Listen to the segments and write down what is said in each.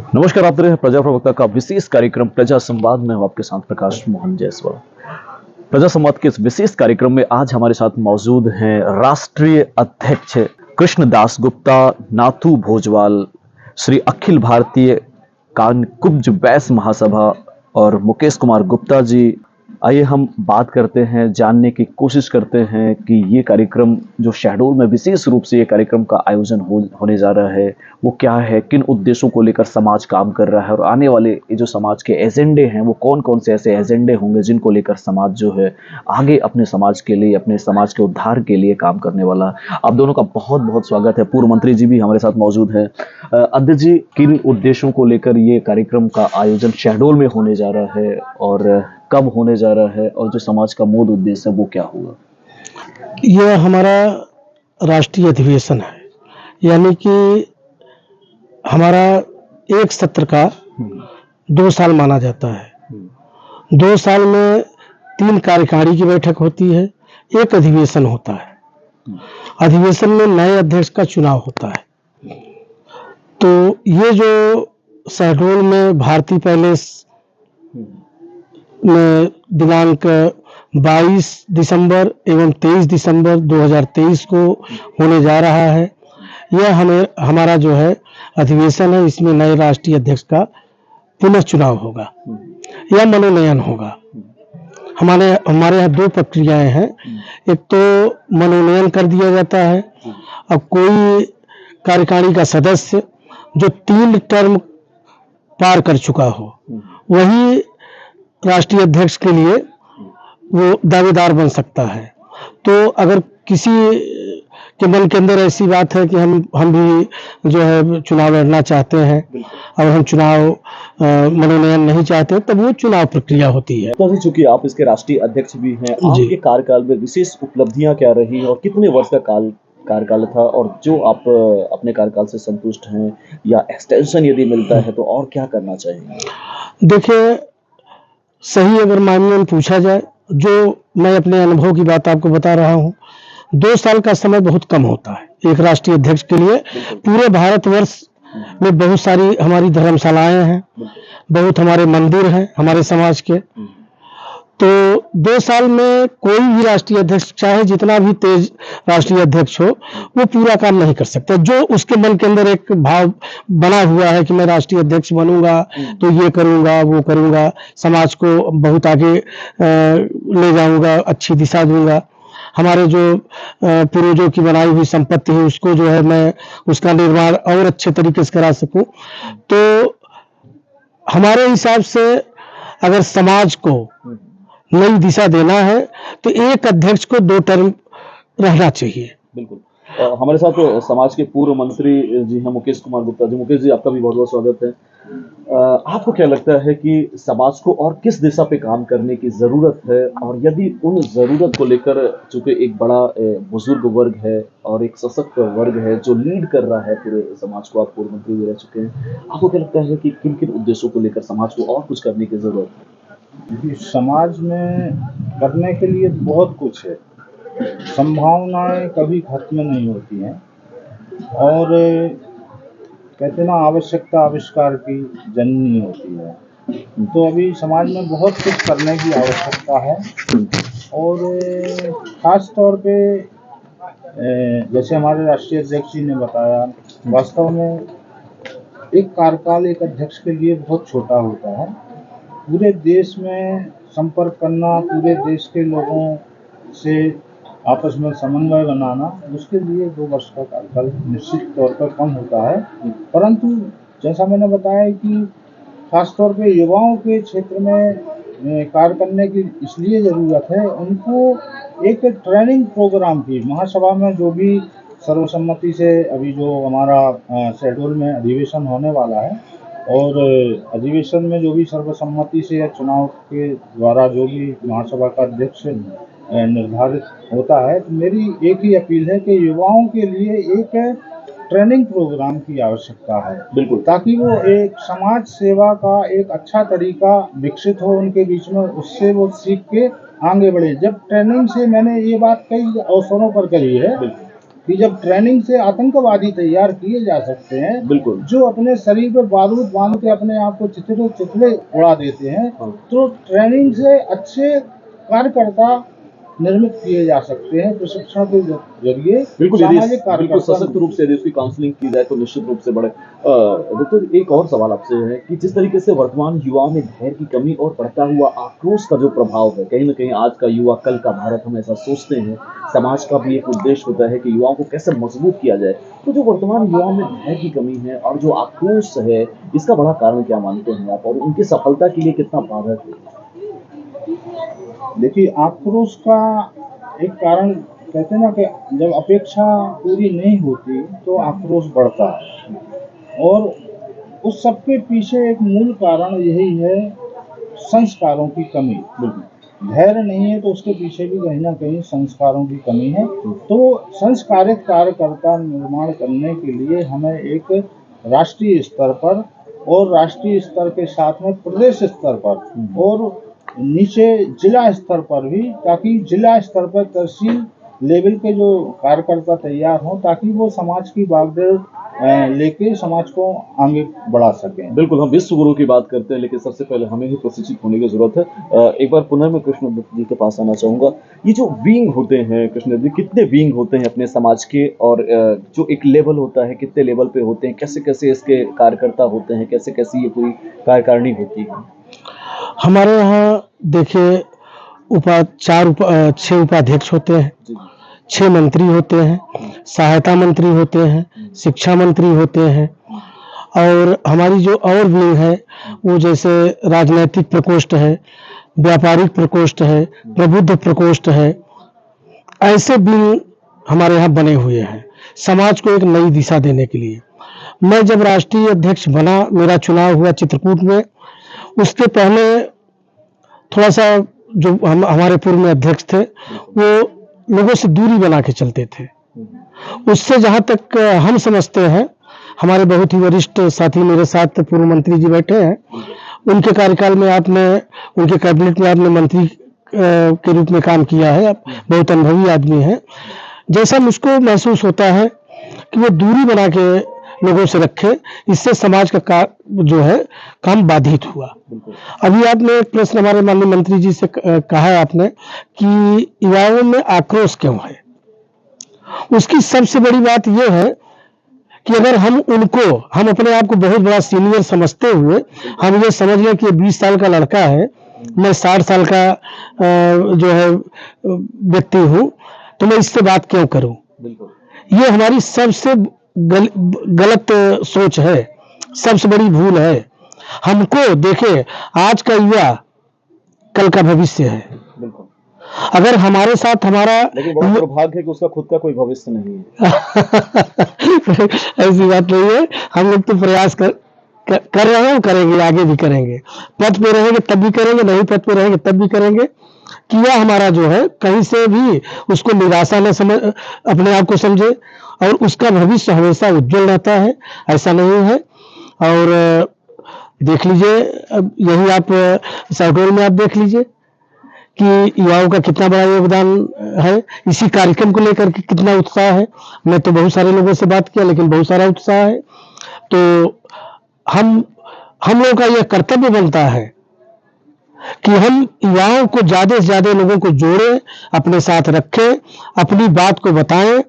नमस्कार, आप देख रहे हैं प्रजा प्रवक्ता का विशेष कार्यक्रम प्रजा संवाद में हूं आपके साथ प्रकाश मोहन जायसवाल। प्रजा संवाद के इस विशेष कार्यक्रम में आज हमारे साथ मौजूद हैं राष्ट्रीय अध्यक्ष कृष्णदास गुप्ता, नाथू भोजवाल, श्री अखिल भारतीय कानकुब्ज वैश्य महासभा और मुकेश कुमार गुप्ता जी। आइए हम बात करते हैं, जानने की कोशिश करते हैं कि ये कार्यक्रम जो शहडोल में विशेष रूप से ये कार्यक्रम का आयोजन होने जा रहा है वो क्या है, किन उद्देश्यों को लेकर समाज काम कर रहा है और आने वाले ये जो समाज के एजेंडे हैं वो कौन कौन से ऐसे एजेंडे होंगे जिनको लेकर समाज जो है आगे अपने समाज के लिए, अपने समाज के उद्धार के लिए काम करने वाला। आप दोनों का बहुत बहुत स्वागत है। पूर्व मंत्री जी भी हमारे साथ मौजूद हैं। अध्यक्ष जी, किन उद्देश्यों को लेकर ये कार्यक्रम का आयोजन शहडोल में होने जा रहा है और कब होने जा रहा है और जो समाज का मूल उद्देश्य है वो क्या होगा? यह हमारा राष्ट्रीय अधिवेशन है, यानी कि हमारा एक सत्र का 2 साल माना जाता है। 2 साल में 3 कार्यकारिणी की बैठक होती है, एक अधिवेशन होता है। अधिवेशन में नए अध्यक्ष का चुनाव होता है। तो ये जो शहडोल में भारती पैलेस में दिनांक 22 दिसंबर एवं 23 दिसंबर 2023 को होने जा रहा है, यह हमारा जो है अधिवेशन है। इसमें नए राष्ट्रीय अध्यक्ष का पुनः चुनाव होगा या मनोनयन होगा। हमारे यहाँ 2 प्रक्रियाएं हैं। एक तो मनोनयन कर दिया जाता है। अब कोई कार्यकारिणी का सदस्य जो 3 टर्म पार कर चुका हो वही राष्ट्रीय अध्यक्ष के लिए वो दावेदार बन सकता है। तो अगर किसी के मन के अंदर ऐसी बात है कि हम भी जो है चुनाव लड़ना चाहते हैं और हम चुनाव मनोनयन नहीं चाहते, तब वो चुनाव प्रक्रिया होती है। तो चूंकि आप इसके राष्ट्रीय अध्यक्ष भी हैं, आपके कार्यकाल में विशेष उपलब्धियां क्या रही और कितने वर्ष का कार्यकाल था और जो आप अपने कार्यकाल से संतुष्ट हैं या एक्सटेंशन यदि मिलता है तो और क्या करना चाहेंगे? देखिए, सही अगर मायने में पूछा जाए, जो मैं अपने अनुभव की बात आपको बता रहा हूँ, 2 साल का समय बहुत कम होता है एक राष्ट्रीय अध्यक्ष के लिए। पूरे भारतवर्ष में बहुत सारी हमारी धर्मशालाएं हैं, बहुत हमारे मंदिर हैं हमारे समाज के। तो 2 साल में कोई भी राष्ट्रीय अध्यक्ष, चाहे जितना भी तेज राष्ट्रीय अध्यक्ष हो, वो पूरा काम नहीं कर सकता। जो उसके मन के अंदर एक भाव बना हुआ है कि मैं राष्ट्रीय अध्यक्ष बनूंगा तो ये करूंगा वो करूंगा, समाज को बहुत आगे ले जाऊंगा, अच्छी दिशा दूंगा, हमारे जो पूर्वजों की बनाई हुई संपत्ति है उसको जो है मैं उसका निर्माण और अच्छे तरीके से करा सकूं। तो हमारे हिसाब से अगर समाज को नई दिशा देना है तो एक अध्यक्ष को 2 टर्म रहना चाहिए। बिल्कुल। हमारे साथ समाज के पूर्व मंत्री जी हैं मुकेश कुमार गुप्ता जी। मुकेश जी, आपका भी बहुत बहुत स्वागत है। आपको क्या लगता है कि समाज को और किस दिशा पे काम करने की जरूरत है, और यदि उन जरूरत को लेकर, चूंकि एक बड़ा बुजुर्ग वर्ग है और एक सशक्त वर्ग है जो लीड कर रहा है पूरे समाज को, आप पूर्व मंत्री भी रह चुके हैं, आपको क्या लगता है कि किन किन उद्देश्यों को लेकर समाज को और कुछ करने की जरूरत है? समाज में करने के लिए बहुत कुछ है। संभावनाएं कभी खत्म नहीं होती हैं और कहते ना, आवश्यकता आविष्कार की जननी होती है। तो अभी समाज में बहुत कुछ करने की आवश्यकता है और खास तौर पे जैसे हमारे राष्ट्रीय अध्यक्ष जी ने बताया, वास्तव में एक कार्यकाल एक अध्यक्ष के लिए बहुत छोटा होता है। पूरे देश में संपर्क करना, पूरे देश के लोगों से आपस में समन्वय बनाना, उसके लिए 2 वर्ष का कार्यकाल निश्चित तौर पर कम होता है। परंतु जैसा मैंने बताया कि खास तौर पे युवाओं के क्षेत्र में कार्य करने की इसलिए ज़रूरत है, उनको एक ट्रेनिंग प्रोग्राम की महासभा में जो भी सर्वसम्मति से अभी जो हमारा शहडोल में अधिवेशन होने वाला है और अधिवेशन में जो भी सर्वसम्मति से या चुनाव के द्वारा जो भी महासभा का अध्यक्ष निर्धारित होता है, तो मेरी एक ही अपील है कि युवाओं के लिए एक ट्रेनिंग प्रोग्राम की आवश्यकता है। बिल्कुल, ताकि वो एक समाज सेवा का एक अच्छा तरीका विकसित हो उनके बीच में, उससे वो सीख के आगे बढ़े। जब ट्रेनिंग से, मैंने ये बात कई अवसरों पर कही है कि जब ट्रेनिंग से आतंकवादी तैयार किए जा सकते हैं, बिल्कुल। जो अपने शरीर पर बारूद बांध के अपने आप को चिथड़े उड़ा देते हैं, तो ट्रेनिंग से अच्छे कार्यकर्ता निर्मित किए जा सकते हैं प्रशिक्षण के जरिए। बिल्कुल सामाजिक बिल्कुल सशक्त कार्यकर्ता रूप से यदि उसकी काउंसलिंग की जाए तो निश्चित रूप से बड़े। डॉक्टर, एक और सवाल आपसे है कि जिस तरीके से वर्तमान युवाओं में धैर्य की कमी और बढ़ता हुआ आक्रोश का जो प्रभाव है, कहीं ना कहीं आज का युवा कल का भारत, हम ऐसा सोचते हैं। समाज का भी एक उद्देश्य होता है कि युवाओं को कैसे मजबूत किया जाए। तो जो वर्तमान युवाओं में धैर्य की कमी है और जो आक्रोश है, इसका बड़ा कारण क्या मानते हैं आप, और उनकी सफलता के लिए कितना बाधक है? देखिए, आक्रोश का एक कारण कहते हैं ना कि जब अपेक्षा पूरी नहीं होती तो आक्रोश बढ़ता है, और उस सबके पीछे एक मूल कारण यही है, संस्कारों की कमी। धैर्य नहीं है तो उसके पीछे भी कहीं ना कहीं संस्कारों की कमी है। तो संस्कारित कार्यकर्ता निर्माण करने के लिए हमें एक राष्ट्रीय स्तर पर और राष्ट्रीय स्तर के साथ में प्रदेश स्तर पर और नीचे जिला स्तर पर भी, ताकि जिला स्तर पर तहसील लेवल के जो कार्यकर्ता तैयार हों, ताकि वो समाज की बागडोर लेके समाज को आगे बढ़ा सकें। बिल्कुल, हम विश्व गुरु की बात करते हैं, लेकिन सबसे पहले हमें ही प्रशिक्षित होने की जरूरत है। एक बार पुनः मैं कृष्णदत्त जी के पास आना चाहूंगा। ये जो विंग होते हैं कृष्णदत्त जी, कितने विंग होते हैं अपने समाज के, और जो एक लेवल होता है कितने लेवल पे होते हैं, कैसे कैसे इसके कार्यकर्ता होते हैं, कैसे कैसे ये पूरी कार्यकारिणी होती है? हमारे यहाँ देखिए, 6 उपाध्यक्ष होते हैं, 6 मंत्री होते हैं, सहायता मंत्री होते हैं, शिक्षा मंत्री होते हैं, और हमारी जो और विंग है वो जैसे राजनैतिक प्रकोष्ठ है, व्यापारिक प्रकोष्ठ है, प्रबुद्ध प्रकोष्ठ है। ऐसे विंग हमारे यहाँ बने हुए हैं समाज को एक नई दिशा देने के लिए। मैं जब राष्ट्रीय अध्यक्ष बना, मेरा चुनाव हुआ चित्रकूट में, उसके पहले थोड़ा सा जो हमारे पूर्व में अध्यक्ष थे वो लोगों से दूरी बना के चलते थे। उससे जहाँ तक हम समझते हैं, हमारे बहुत ही वरिष्ठ साथी मेरे साथ पूर्व मंत्री जी बैठे हैं, उनके कार्यकाल में आपने, उनके कैबिनेट में आपने मंत्री के रूप में काम किया है, आप बहुत अनुभवी आदमी हैं। जैसा मुझको महसूस होता है कि वो दूरी बना के लोगों से रखे, इससे समाज का जो है काम बाधित हुआ। अभी आपने एक प्रश्न हमारे माननीय मंत्री जी से कहा है आपने कि युवाओं में आक्रोश क्यों है। उसकी सबसे बड़ी बात यह है कि अगर हम अपने आप को बहुत बड़ा सीनियर समझते हुए हम ये समझ लें कि 20 साल का लड़का है, मैं 60 साल का जो है व्यक्ति हूँ, तो मैं इससे बात क्यों करूं। ये हमारी सबसे गलत सोच है, सबसे बड़ी भूल है। हमको देखे, आज का युवा कल का भविष्य है। अगर हमारे साथ हमारा, लेकिन बड़ा दुर्भाग्य है कि उसका खुद का कोई भविष्य नहीं है। ऐसी बात नहीं है, हम लोग तो प्रयास कर रहे हैं, करेंगे, आगे भी करेंगे। पथ पे रहेंगे तब भी करेंगे, नहीं पथ पे रहेंगे तब भी करेंगे। कि यह हमारा जो है कहीं से भी उसको निराशा न समझ, अपने आप को समझे, और उसका भविष्य हमेशा उज्जवल रहता है, ऐसा नहीं है। और देख लीजिए, अब यही आप शहडोल में आप देख लीजिए कि युवाओं का कितना बड़ा योगदान है, इसी कार्यक्रम को लेकर के कितना उत्साह है। मैं तो बहुत सारे लोगों से बात किया, लेकिन बहुत सारा उत्साह है। तो हम लोगों का यह कर्तव्य बनता है कि हम युवाओं को ज्यादा से ज्यादा लोगों को जोड़ें, अपने साथ रखें, अपनी बात को बताएं,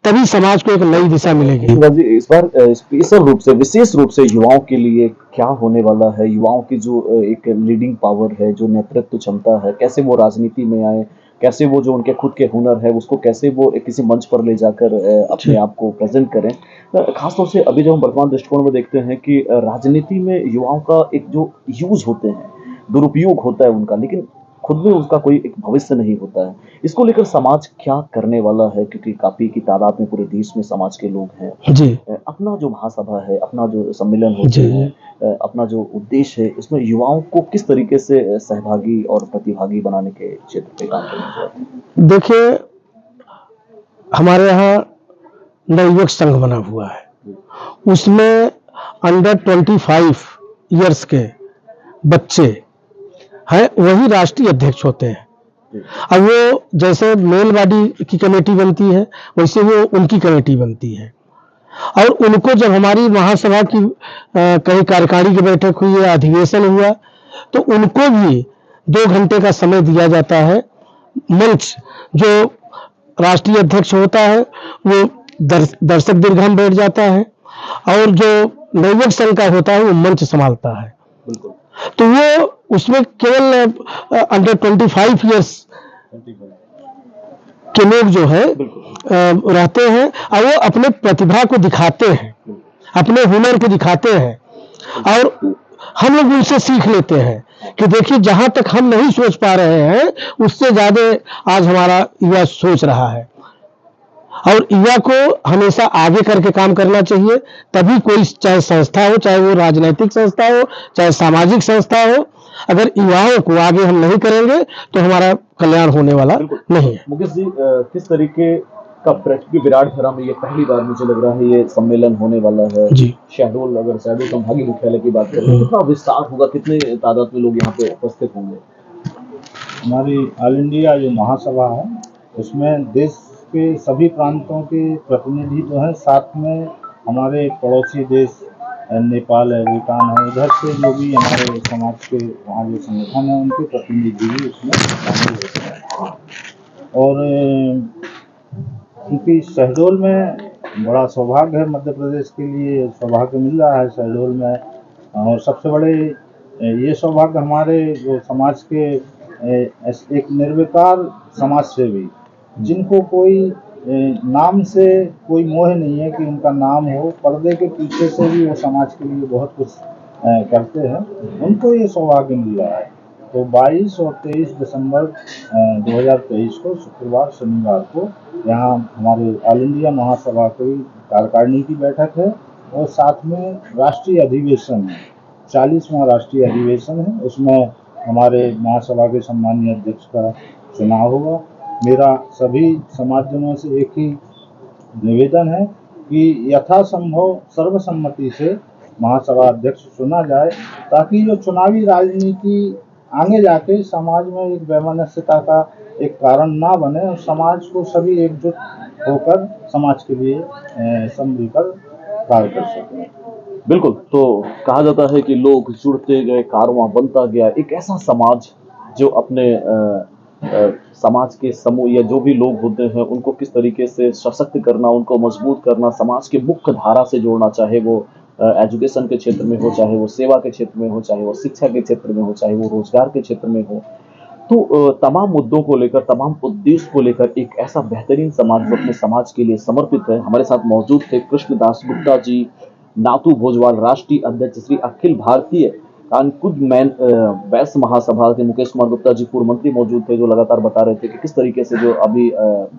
तभी समाज को एक नई दिशा मिलेगी। इस बार स्पेशल रूप से, विशेष रूप से युवाओं के लिए क्या होने वाला है? युवाओं की जो एक लीडिंग पावर है, जो नेतृत्व क्षमता है, कैसे वो राजनीति में आए, कैसे वो जो उनके खुद के हुनर है उसको कैसे वो किसी मंच पर ले जाकर अपने आप को प्रेजेंट करें। खासतौर से अभी जब हम वर्तमान दृष्टिकोण में देखते हैं कि राजनीति में युवाओं का एक जो यूज होते हैं, दुरुपयोग होता है उनका, लेकिन खुद में उसका कोई एक भविष्य नहीं होता है। इसको लेकर समाज क्या करने वाला है? क्योंकि काफी की तादाद में पूरे देश में समाज के लोग हैं जी। अपना जो महासभा है, अपना जो सम्मेलन होते हैं, अपना जो उद्देश्य है, इसमें युवाओं को किस तरीके से सहभागी और प्रतिभागी बनाने के क्षेत्र पे काम करना चाहते हैं? देखिए, हमारे यहाँ नवयुवक संघ बना हुआ है, उसमें अंडर 25 ईयर्स के बच्चे हैं, वही राष्ट्रीय अध्यक्ष होते हैं। अब वो जैसे मेल बॉडी की कमेटी बनती है, वैसे वो उनकी कमेटी बनती है। और उनको जब हमारी महासभा की कहीं कार्यकारिणी की बैठक हुई या अधिवेशन हुआ, तो उनको भी 2 घंटे का समय दिया जाता है। मंच जो राष्ट्रीय अध्यक्ष होता है वो दर्शक दीर्घा में बैठ जाता है, और जो नवयुवक संघ का होता है वो मंच संभालता है। तो वो उसमें केवल अंडर 25 ईयर्स के लोग जो है रहते हैं, और वो अपने प्रतिभा को दिखाते हैं, अपने हुनर को दिखाते हैं, और हम लोग उनसे सीख लेते हैं कि देखिए जहां तक हम नहीं सोच पा रहे हैं उससे ज्यादा आज हमारा युवा सोच रहा है। और युवा को हमेशा आगे करके काम करना चाहिए, तभी कोई चाहे संस्था हो, चाहे वो राजनीतिक संस्था हो, चाहे सामाजिक संस्था हो, अगर युवाओं को आगे हम नहीं करेंगे तो हमारा कल्याण होने वाला नहीं है। मुकेश जी, किस तरीके का विराट भरा में ये पहली बार मुझे लग रहा है ये सम्मेलन होने वाला है जी। शहडोल, अगर शहडोल संभागीय मुख्यालय की बात करें, कितना विस्तार होगा, कितने तादाद में लोग यहाँ पे उपस्थित होंगे? हमारी ऑल इंडिया जो महासभा है उसमें देश के सभी प्रांतों के प्रतिनिधि जो हैं, साथ में हमारे पड़ोसी देश नेपाल है, भूटान है, इधर से जो भी हमारे समाज के वहाँ जो संगठन है उनके प्रतिनिधि भी उसमें शामिल होते हैं। और क्योंकि शहडोल में बड़ा सौभाग्य है, मध्य प्रदेश के लिए सौभाग्य मिल रहा है शहडोल में, और सबसे बड़े ये सौभाग्य हमारे जो समाज के एक निर्विकार समाज सेवी, जिनको कोई नाम से कोई मोह नहीं है कि उनका नाम हो, पर्दे के पीछे से भी वो समाज के लिए बहुत कुछ करते हैं, उनको ये सौभाग्य मिल रहा है। तो 22 और 23 दिसंबर 2023 को शुक्रवार शनिवार को यहाँ हमारे ऑल इंडिया महासभा की कार्यकारिणी की बैठक है, और साथ में राष्ट्रीय अधिवेशन है, 40वां राष्ट्रीय अधिवेशन है। उसमें हमारे महासभा के सम्मानीय अध्यक्ष का चुनाव होगा। मेरा सभी समाजजनों से एक ही निवेदन है कि यथासंभव सर्वसम्मति से महासभा अध्यक्ष चुना जाए, ताकि जो चुनावी राजनीति आगे जाके समाज में एक वैमनस्यता का एक कारण ना बने, और समाज को सभी एकजुट होकर समाज के लिए सब मिलकर कार्य कर सकें। बिल्कुल, तो कहा जाता है कि लोग जुड़ते गए, कारवां बनता गया, एक ऐसा समाज जो अपने समाज के समूह या जो भी लोग होते हैं उनको किस तरीके से सशक्त करना, उनको मजबूत करना, समाज के मुख्य धारा से जोड़ना, चाहे वो एजुकेशन के क्षेत्र में हो, चाहे वो सेवा के क्षेत्र में हो, चाहे वो शिक्षा के क्षेत्र में हो, चाहे वो रोजगार के क्षेत्र में हो। तो तमाम मुद्दों को लेकर, तमाम उद्देश्य को लेकर एक ऐसा बेहतरीन समाज जो अपने समाज के लिए समर्पित है। हमारे साथ मौजूद थे कृष्णदास गुप्ता जी, नातू भोजवाल राष्ट्रीय अध्यक्ष, श्री अखिल भारतीय कानकुद मैन वैश्य महासभा के मुकेश कुमार गुप्ता जी पूर्व मंत्री मौजूद थे, जो लगातार बता रहे थे कि किस तरीके से जो अभी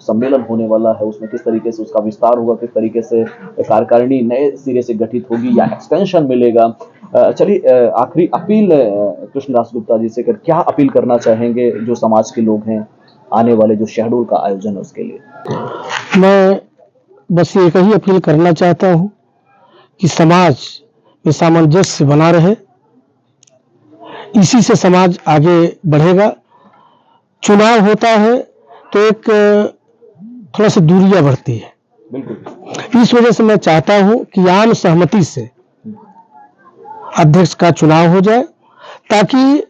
सम्मेलन होने वाला है उसमें किस तरीके से उसका विस्तार होगा, किस तरीके से कार्यकारिणी नए सिरे से गठित होगी या एक्सटेंशन मिलेगा। चलिए आखिरी अपील कृष्णदास गुप्ता जी से क्या अपील करना चाहेंगे जो समाज के लोग हैं आने वाले जो शहडोल का आयोजन है उसके लिए? मैं बस एक ही अपील करना चाहता हूँ कि समाज में सामंजस्य बना रहे, इसी से समाज आगे बढ़ेगा। चुनाव होता है तो एक थोड़ा सी दूरियां बढ़ती है, बिल्कुल। इस वजह से मैं चाहता हूं कि आम सहमति से अध्यक्ष का चुनाव हो जाए, ताकि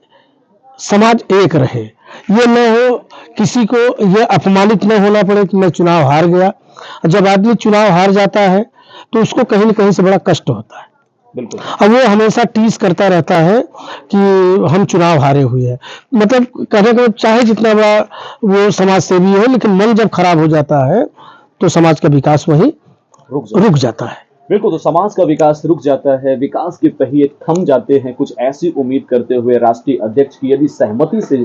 समाज एक रहे। ये न हो किसी को ये अपमानित न होना पड़े कि मैं चुनाव हार गया। जब आदमी चुनाव हार जाता है तो उसको कहीं न कहीं से बड़ा कष्ट होता है। बिल्कुल। अब वो हमेशा टीज करता रहता है कि हम चुनाव हारे हुए हैं। मतलब कहने को चाहे जितना बड़ा वो समाज सेवी हो, लेकिन मन जब खराब हो जाता है तो समाज का विकास वहीं रुक जाता है। बिल्कुल, तो समाज का विकास रुक जाता है, विकास के पहिए थम जाते हैं। कुछ ऐसी उम्मीद करते हुए राष्ट्रीय अध्यक्ष की यदि सहमति से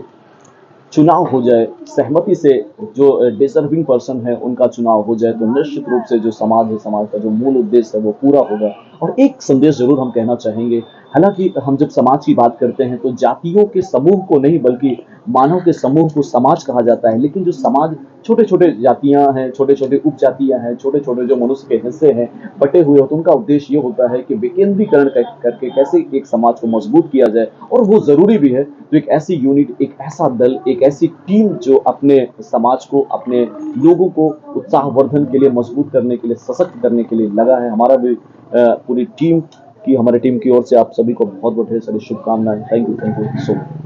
चुनाव हो जाए, सहमति से जो डिजर्विंग पर्सन है उनका चुनाव हो जाए, तो निश्चित रूप से जो समाज है, समाज का जो मूल उद्देश्य है वो पूरा होगा। और एक संदेश जरूर हम कहना चाहेंगे, हालांकि हम जब समाज की बात करते हैं तो जातियों के समूह को नहीं बल्कि मानव के समूह को समाज कहा जाता है। लेकिन जो समाज छोटे छोटे जातियां हैं, छोटे छोटे उपजातियां हैं, छोटे छोटे जो मनुष्य के हिस्से हैं बटे हुए होते, उनका उद्देश्य ये होता है कि विकेंद्रीकरण करके कैसे एक समाज को मजबूत किया जाए। और वो जरूरी भी है। तो एक ऐसी यूनिट, एक ऐसा दल, एक ऐसी टीम जो अपने समाज को, अपने लोगों को उत्साहवर्धन के लिए, मजबूत करने के लिए, सशक्त करने के लिए लगा है। हमारा भी पूरी टीम की, हमारे टीम की ओर से आप सभी को बहुत बहुत ढेर सारी शुभकामनाएं। Thank you so much.